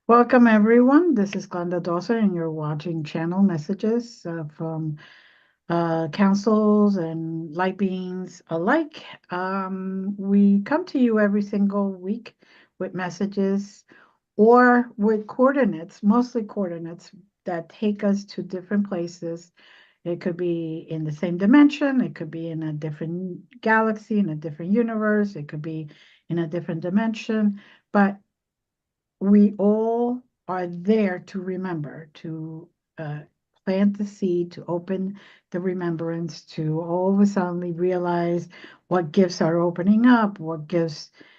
Welcome, everyone. This is Glenda Dawson, and you're watching channel messages from councils and light beings alike. We come to you every single week with messages or with coordinates, mostly coordinates that take us to different places. It could be in the same dimension, it could be in a different galaxy, in a different universe, it could be in a different dimension, but we all are there to remember, to uh, plant the seed, to open the remembrance, to all of a sudden realize what gifts are opening up,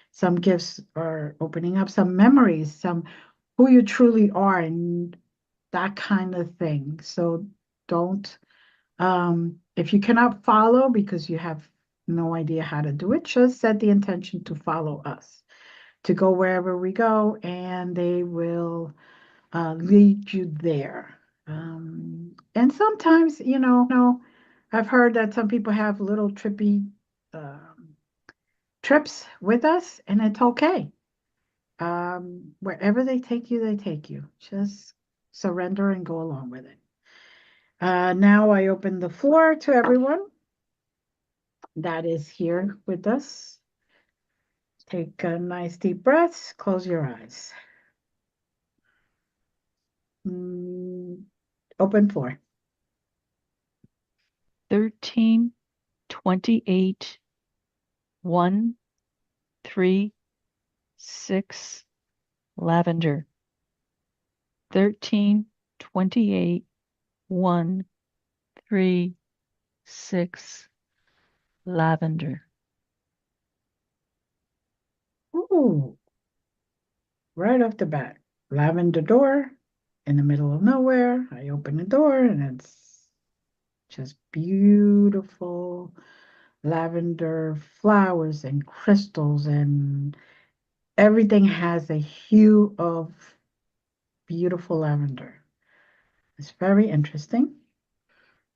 some gifts are opening up, some memories, some who you truly are, and that kind of thing. So don't, if you cannot follow because you have no idea how to do it, just set the intention to follow us, to go wherever we go, and they will lead you there. And sometimes, I've heard that some people have little trippy trips with us, and it's okay. Wherever they take you, they take you. Just surrender and go along with it. Now I open the floor to everyone that is here with us. Take a nice deep breath, close your eyes. Open floor. 13, 28, 1, 3, 6, lavender. 13, 28, 1, 3, 6, lavender. Ooh, right off the bat. Lavender door in the middle of nowhere. I open the door and it's just beautiful lavender flowers and crystals, and everything has a hue of beautiful lavender. It's very interesting.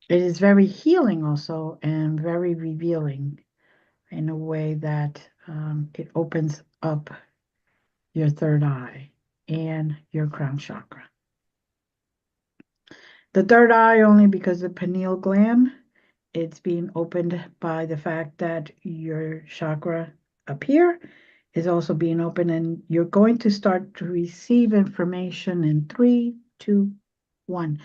It is very healing also and very revealing in a way that it opens up your third eye and your crown chakra. The third eye only because the pineal gland, it's being opened by the fact that your chakra up here is also being open, and you're going to start to receive information in three, two, one.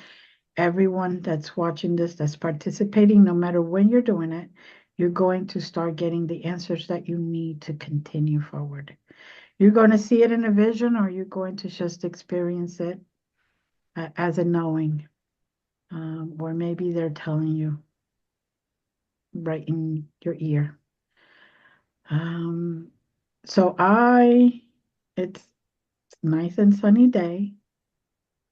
Everyone that's watching this, that's participating, no matter when you're doing it, you're going to start getting the answers that you need to continue forward. You're going to see it in a vision, or you're going to just experience it as a knowing, or maybe they're telling you right in your ear. Um, so it's nice and sunny day.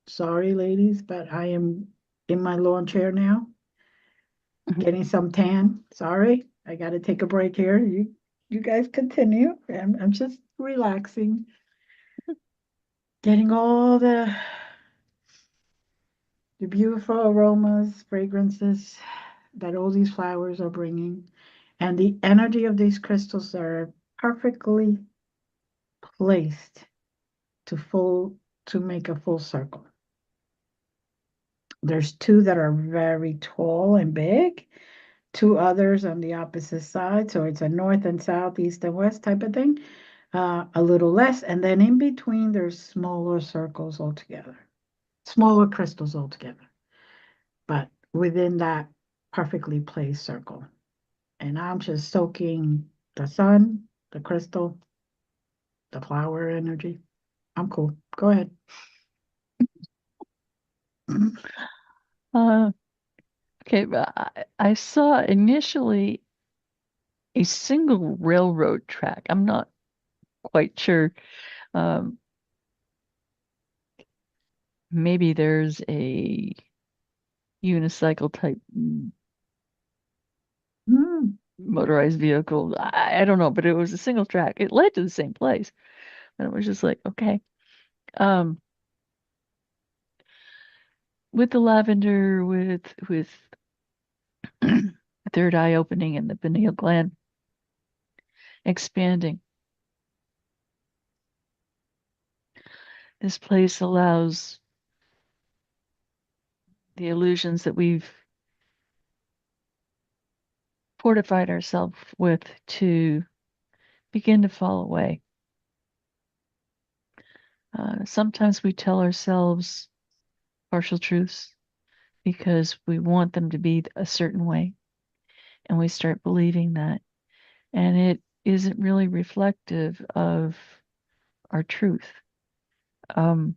Sorry, ladies, but I am in my lawn chair now, getting some tan. Sorry, I got to take a break here. You guys continue. I'm just relaxing, getting all the beautiful aromas, fragrances that all these flowers are bringing, and the energy of these crystals are perfectly placed to make a full circle. There's two that are very tall and big, two others on the opposite side, so it's a north and south, east and west type of thing, a little less, and then in between there's smaller circles altogether, smaller crystals altogether, but within that perfectly placed circle. And I'm just soaking the sun, the crystal, the flower energy. I'm cool. Go ahead. Uh, okay, but I saw initially a single railroad track. I'm not quite sure. Um, Maybe there's a unicycle type Mm, motorized vehicle. I don't know, but it was a single track. It led to the same place. And it was just like, okay. Um, with the lavender, with third eye opening and the pineal gland expanding. This place allows the illusions that we've fortified ourselves with to begin to fall away. Sometimes we tell ourselves partial truths because we want them to be a certain way, and we start believing that. And it isn't really reflective of our truth. Um,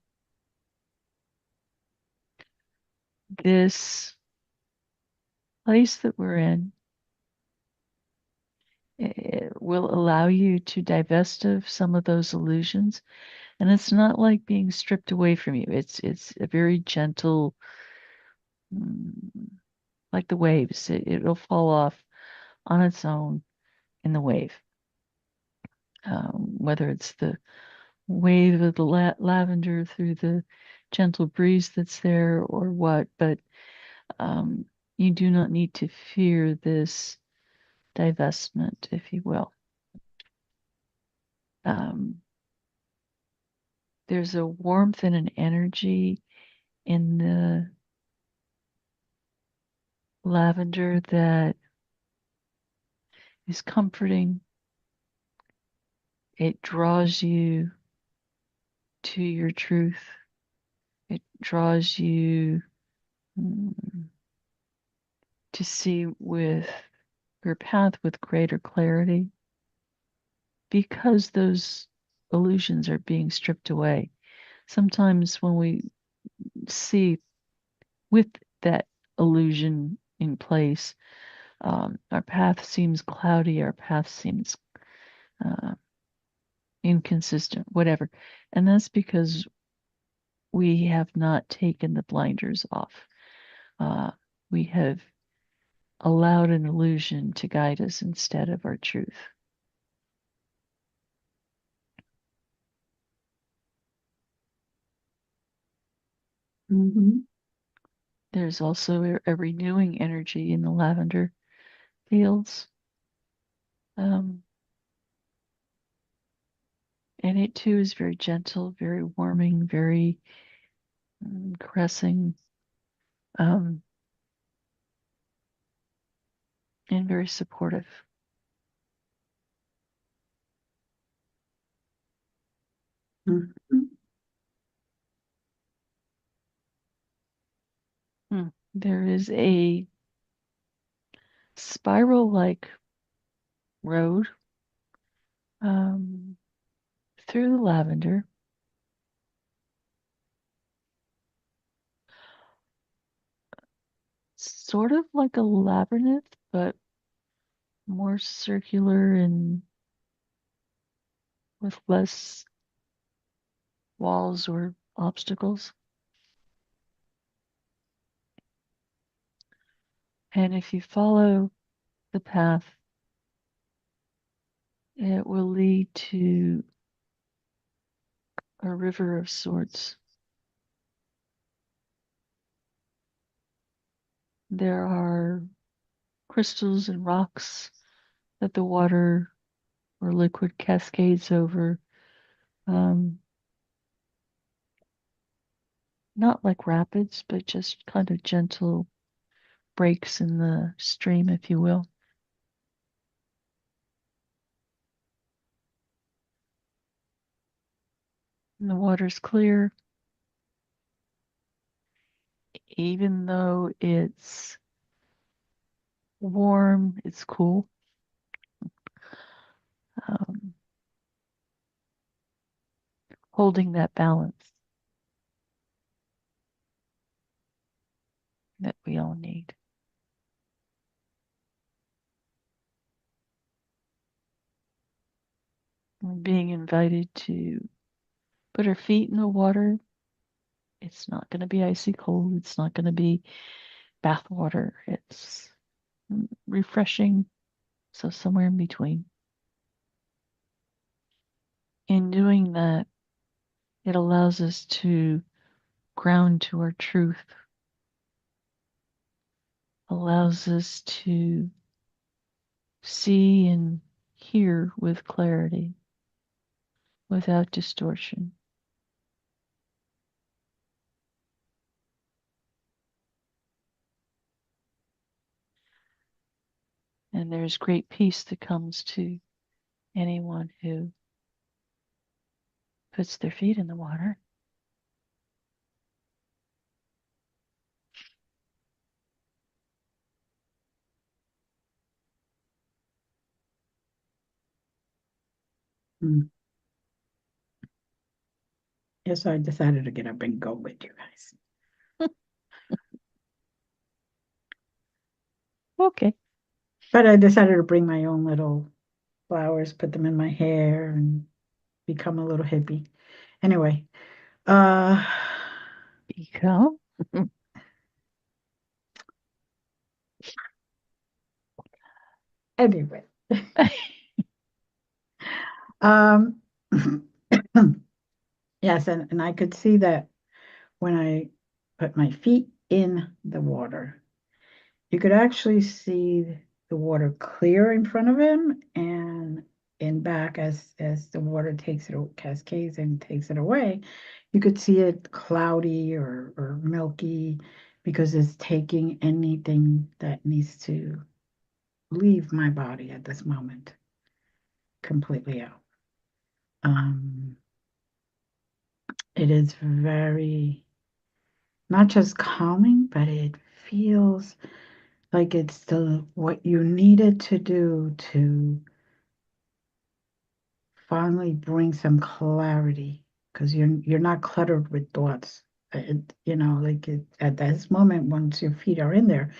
this place that we're in, it will allow you to divest of some of those illusions, and it's not like being stripped away from you. It's a very gentle, mm, like the waves. It'll fall off on its own in the wave. Whether it's the wave of the lavender through the gentle breeze that's there or what, but um, you do not need to fear this divestment, if you will. Um, there's a warmth and an energy in the lavender that is comforting. It draws you to your truth. It draws you to see with your path with greater clarity because those illusions are being stripped away. Sometimes when we see with that illusion in place, our path seems cloudy, our path seems uh, inconsistent, whatever. And that's because we have not taken the blinders off. We have allowed an illusion to guide us instead of our truth. Mm-hmm. There's also a renewing energy in the lavender fields. Um, and it too is very gentle, very warming, very caressing, um, and very supportive. Mm-hmm. There is a spiral like road um, through the lavender. Sort of like a labyrinth, but more circular and with less walls or obstacles. And if you follow the path, it will lead to a river of sorts. There are crystals and rocks that the water or liquid cascades over. Um, Not like rapids, but just kind of gentle breaks in the stream, if you will. And the water's clear, even though it's warm, it's cool. Um, Holding that balance that we all need. We're being invited to put our feet in the water. It's not going to be icy cold. It's not going to be bath water. It's refreshing. So somewhere in between. In doing that, it allows us to ground to our truth, allows us to see and hear with clarity without distortion. And there's great peace that comes to anyone who puts their feet in the water. Mm. Yes, I decided to get up and go with you guys. Okay. But I decided to bring my own little flowers, put them in my hair, and become a little hippie. Anyway, uh, Become. anyway, um, yes, and I could see that when I put my feet in the water, you could actually see the water clear in front of him and in back as the water takes it cascades and takes it away. You could see it cloudy or milky because it's taking anything that needs to leave my body at this moment completely out. Um, it is very not just calming, but it feels like it's the what you needed to do to finally bring some clarity because you're not cluttered with thoughts. Like at this moment, once your feet are in there,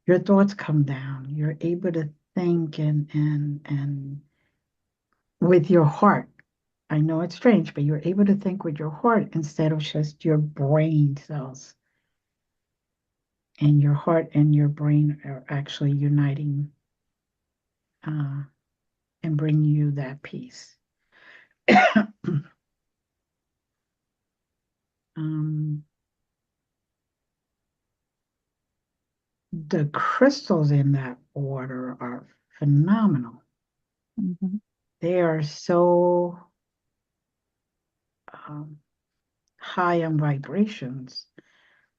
your thoughts come down. You're able to think and with your heart. I know it's strange, but you're able to think with your heart instead of just your brain cells. And your heart and your brain are actually uniting uh, and bringing you that peace. um, the crystals in that water are phenomenal. Mhm. They are so um, high on vibrations,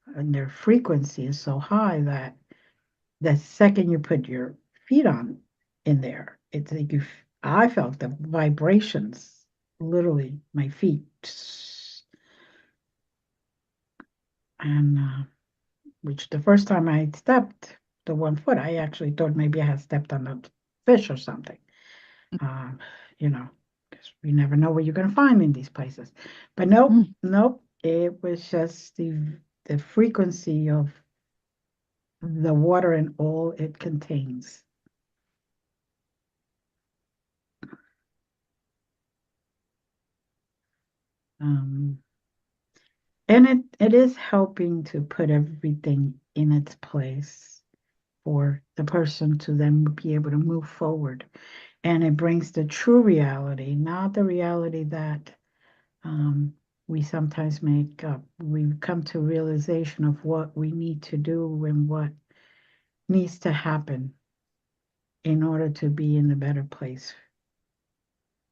and their frequency is so high that the second you put your feet on in there, it's like I felt the vibrations, literally my feet, and which the first time I stepped the 1 foot, I actually thought maybe I had stepped on a fish or something. Um, because we never know what you're going to find in these places. But nope, Mm. nope. It was just the frequency of the water and all it contains. Um, and it is helping to put everything in its place for the person to then be able to move forward. And it brings the true reality, not the reality that um, we sometimes make up. We come to realization of what we need to do and what needs to happen in order to be in a better place,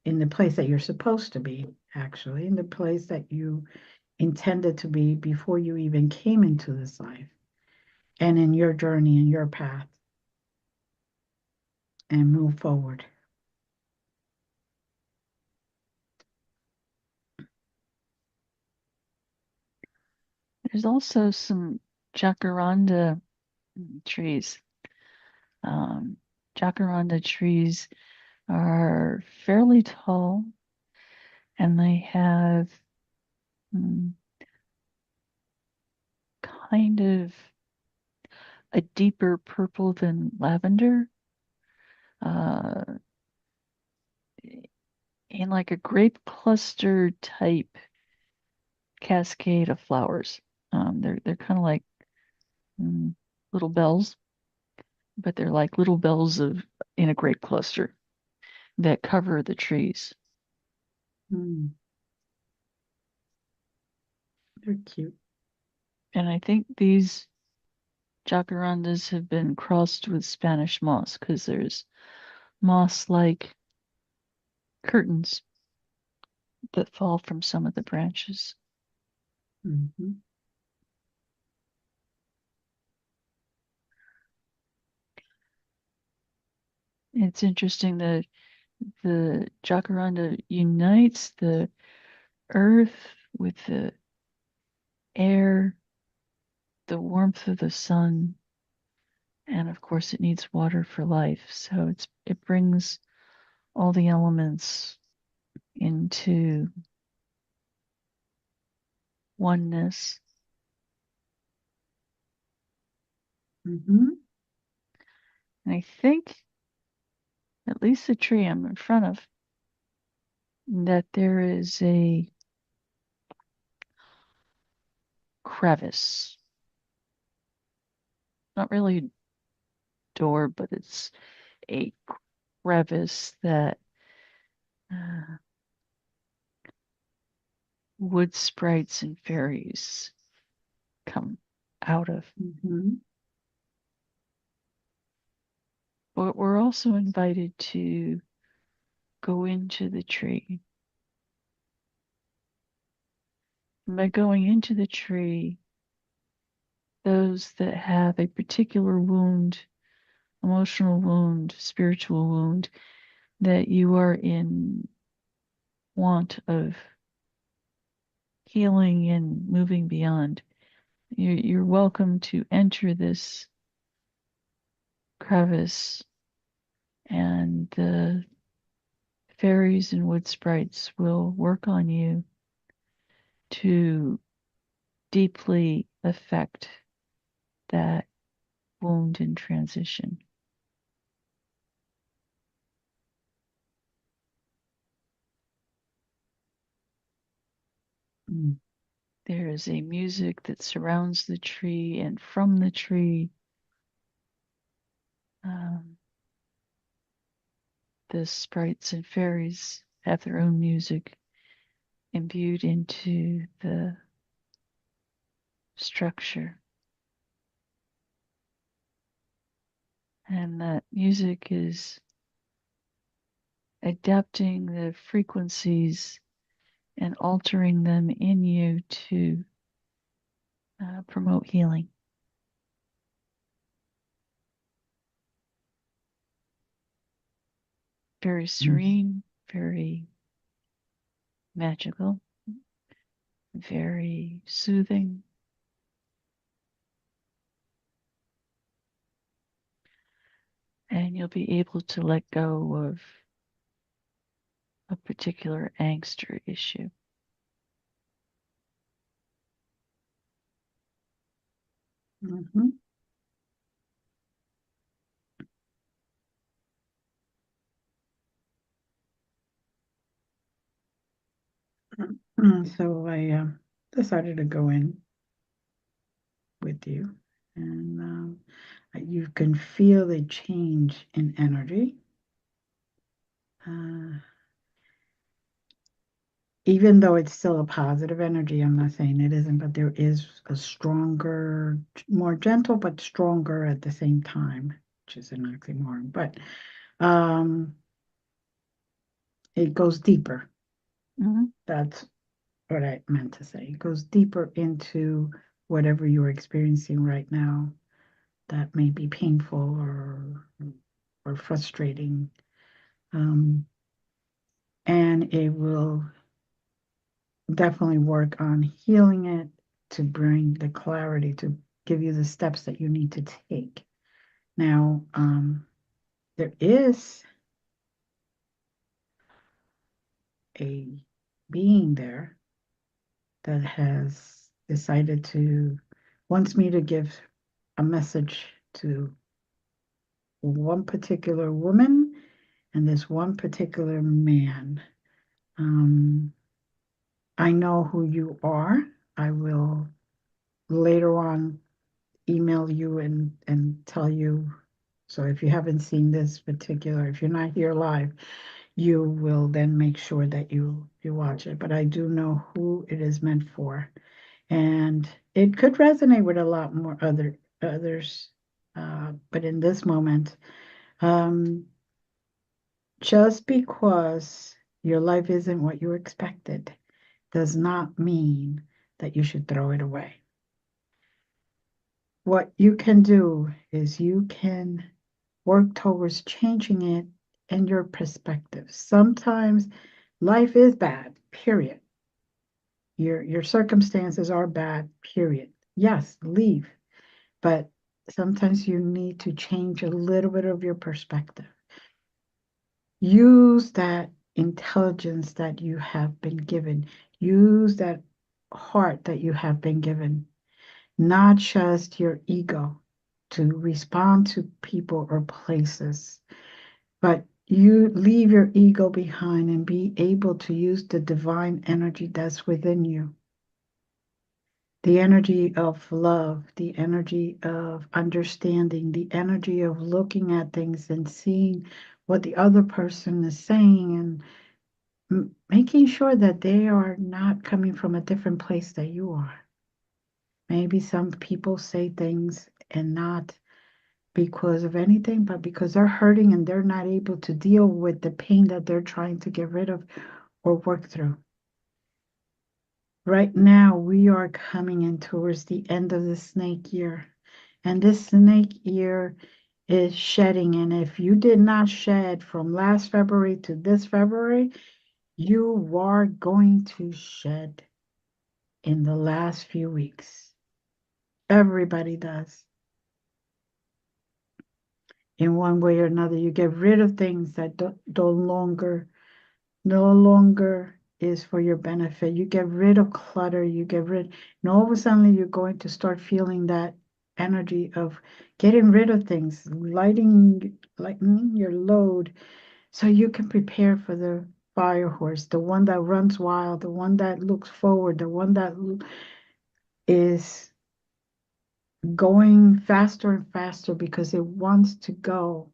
in the place that you're supposed to be, actually, in the place that you intended to be before you even came into this life, and in your journey and your path, and move forward. There's also some jacaranda trees. Um, Jacaranda trees are fairly tall and they have mm, kind of a deeper purple than lavender, uh, in like a grape cluster type cascade of flowers. They're kind of like mm, little bells, but they're like little bells of in a grape cluster that cover the trees. Mm, they're cute. And I think these jacarandas have been crossed with Spanish moss because there's moss like curtains that fall from some of the branches. Mhm. It's interesting that the Jacaranda unites the earth with the air, the warmth of the sun, and of course it needs water for life. So it brings all the elements into oneness. Mm-hmm. And I think at least the tree I'm in front of, that there is a crevice. Not really a door, but it's a crevice that uh, wood sprites and fairies come out of. Mm-hmm. But we're also invited to go into the tree. And by going into the tree, those that have a particular wound, emotional wound, spiritual wound, that you are in want of healing and moving beyond, you're welcome to enter this crevice, and the fairies and wood sprites will work on you to deeply affect that wound in transition. Mm. There is a music that surrounds the tree, and from the tree, um, the sprites and fairies have their own music imbued into the structure. And that music is adapting the frequencies and altering them in you to promote healing. Very serene, very magical, very soothing. And you'll be able to let go of a particular angst or issue. Mm-hmm. So I decided to go in with you, and you can feel the change in energy. Uh, Even though it's still a positive energy, I'm not saying it isn't, but there is a stronger, more gentle, but stronger at the same time, which is an oxymoron. But um, it goes deeper. Mhm. That's what I meant to say. It goes deeper into whatever you're experiencing right now that may be painful or frustrating. Um, and it will definitely work on healing it to bring the clarity, to give you the steps that you need to take. Now, there is a being there that has decided to, wants me to give a message to one particular woman and this one particular man. Um, I know who you are. I will later on email you and tell you. So if you haven't seen this particular, if you're not here live, you will then make sure that you watch it. But I do know who it is meant for, and it could resonate with a lot more others. But in this moment, um, just because your life isn't what you expected does not mean that you should throw it away. What you can do is you can work towards changing it and your perspective. Sometimes life is bad, period. Your circumstances are bad, period. Yes, leave. But sometimes you need to change a little bit of your perspective. Use that intelligence that you have been given. Use that heart that you have been given, not just your ego to respond to people or places, but you leave your ego behind and be able to use the divine energy that's within you, the energy of love, the energy of understanding, the energy of looking at things and seeing what the other person is saying and making sure that they are not coming from a different place that you are. Maybe some people say things and not because of anything, but because they're hurting and they're not able to deal with the pain that they're trying to get rid of or work through. Right now, we are coming in towards the end of the snake year, and this snake year is shedding. And if you did not shed from last February to this February, you are going to shed in the last few weeks. Everybody does. In one way or another, you get rid of things that no longer is for your benefit. You get rid of clutter, and all of a sudden you're going to start feeling that energy of getting rid of things, lightening your load so you can prepare for the fire horse, the one that runs wild, the one that looks forward, the one that is going faster and faster because it wants to go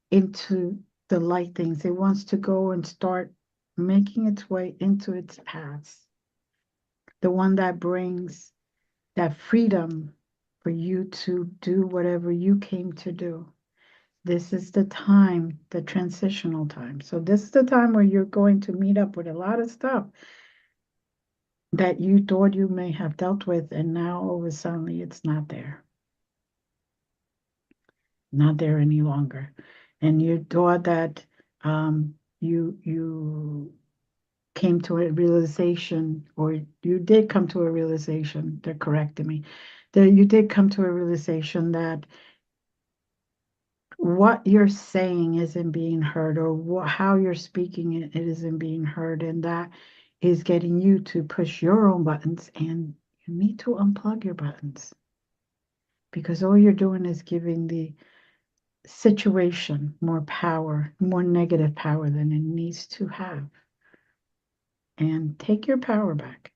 into the light things. It wants to go and start making its way into its paths. The one that brings that freedom for you to do whatever you came to do. This is the time, the transitional time. So this is the time where you're going to meet up with a lot of stuff that you thought you may have dealt with, and now all of a sudden it's not there. Not there any longer. And you thought that you came to a realization, or you did come to a realization, they're correcting me, that you did come to a realization that what you're saying isn't being heard, or how you're speaking it isn't being heard, and that is getting you to push your own buttons, and you need to unplug your buttons because all you're doing is giving the situation more power, more negative power than it needs to have. And take your power back.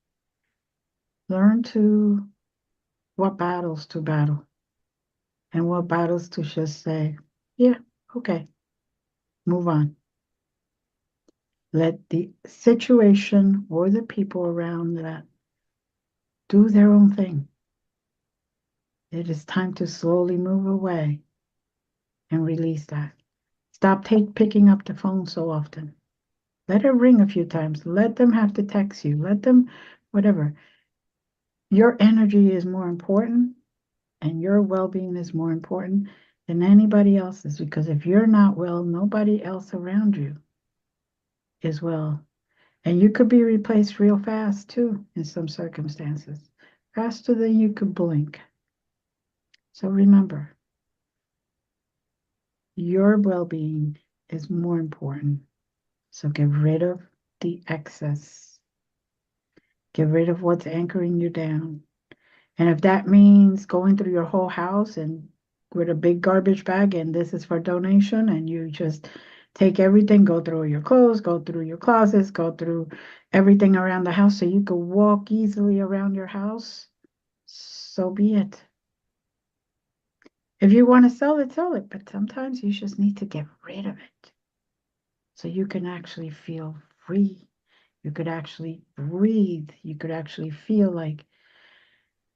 Learn to what battles to battle and what battles to just say, yeah, okay, move on. Let the situation or the people around that do their own thing. It is time to slowly move away and release that. Stop picking up the phone so often. Let it ring a few times. Let them have to text you. Let them, whatever. Your energy is more important and your well being is more important than anybody else's, because if you're not well, nobody else around you is well. And you could be replaced real fast too in some circumstances, faster than you could blink. So remember, your well being is more important. So get rid of the excess, get rid of what's anchoring you down. And if that means going through your whole house and with a big garbage bag and this is for donation, and you just take everything, go through your clothes, go through your closets, go through everything around the house so you can walk easily around your house, so be it. If you want to sell it, sell it. But sometimes you just need to get rid of it so you can actually feel free. You could actually breathe. You could actually feel like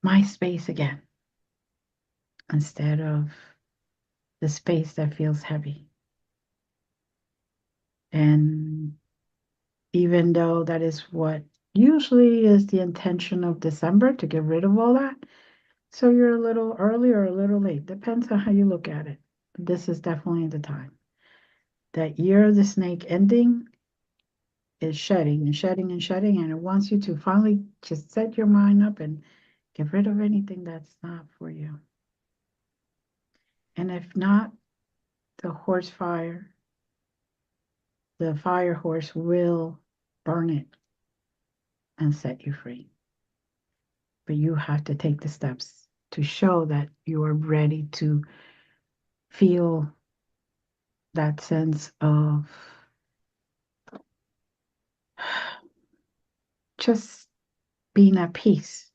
my space again instead of the space that feels heavy. And even though that is what usually is the intention of December, to get rid of all that, so you're a little early or a little late, depends on how you look at it. this is definitely the time. That year of the snake ending is shedding and shedding and shedding, and it wants you to finally just set your mind up and get rid of anything that's not for you. And if not, the fire horse will burn it and set you free. But you have to take the steps to show that you are ready to feel that sense of just being at peace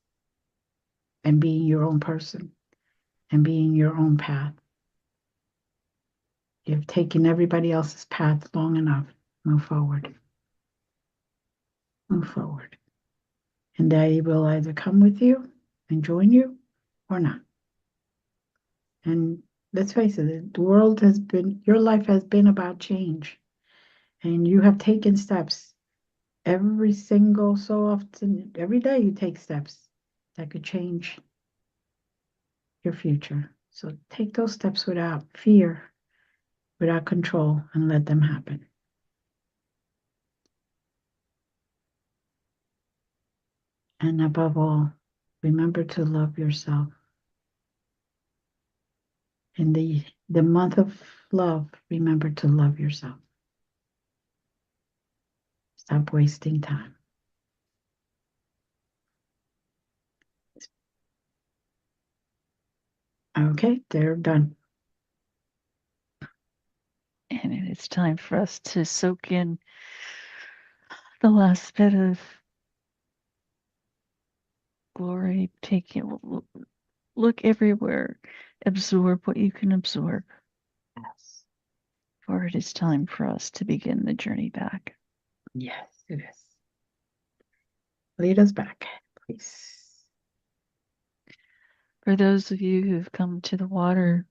and being your own person and being your own path. You've taken everybody else's path long enough. Move forward. Move forward. And they will either come with you and join you or not. And let's face it, the world has been, your life has been about change. And you have taken steps every single so often, every day you take steps that could change your future. So take those steps without fear, without control, and let them happen. And above all, remember to love yourself. In the month of love, remember to love yourself. Stop wasting time. Okay, they're done. And it's time for us to soak in the last bit of glory. Take it, look everywhere, absorb what you can absorb. Yes. For it is time for us to begin the journey back. Yes, it is. Lead us back, please. For those of you who've come to the water,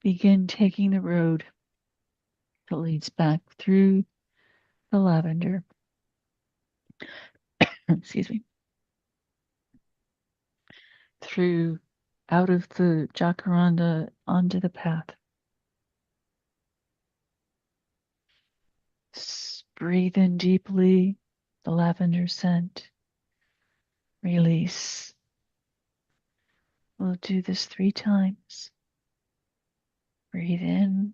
begin taking the road that leads back through the lavender. Excuse me. Through out of the jacaranda onto the path. Breathe in deeply the lavender scent. Release. We'll do this 3 times. Breathe in.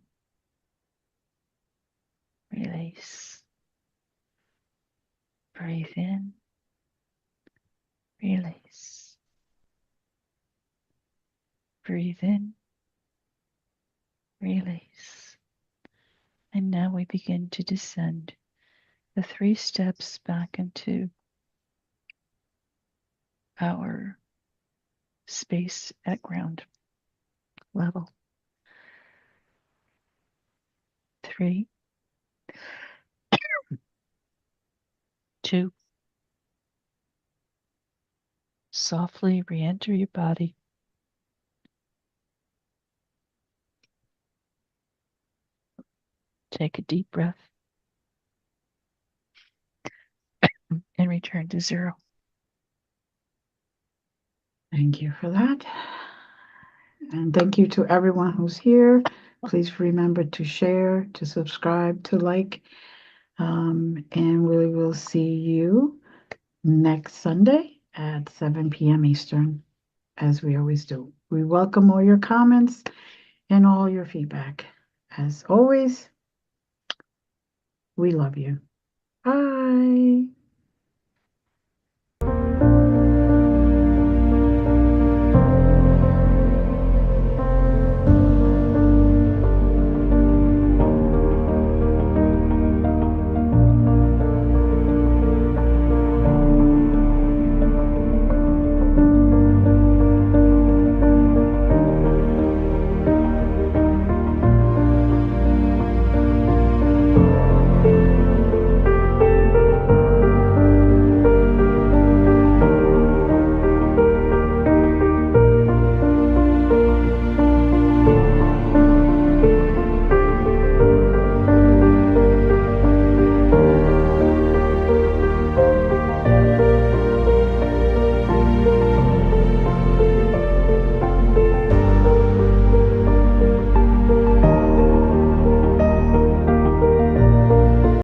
Release. Breathe in. Release. Breathe in. Release. And now we begin to descend the 3 steps back into our space at ground level. 3, 2, softly re-enter your body. Take a deep breath and return to 0. Thank you for that. And thank you to everyone who's here. Please remember to share, to subscribe, to like. And we will see you next Sunday at 7 p.m. Eastern, as we always do. We welcome all your comments and all your feedback. As always, we love you. Bye.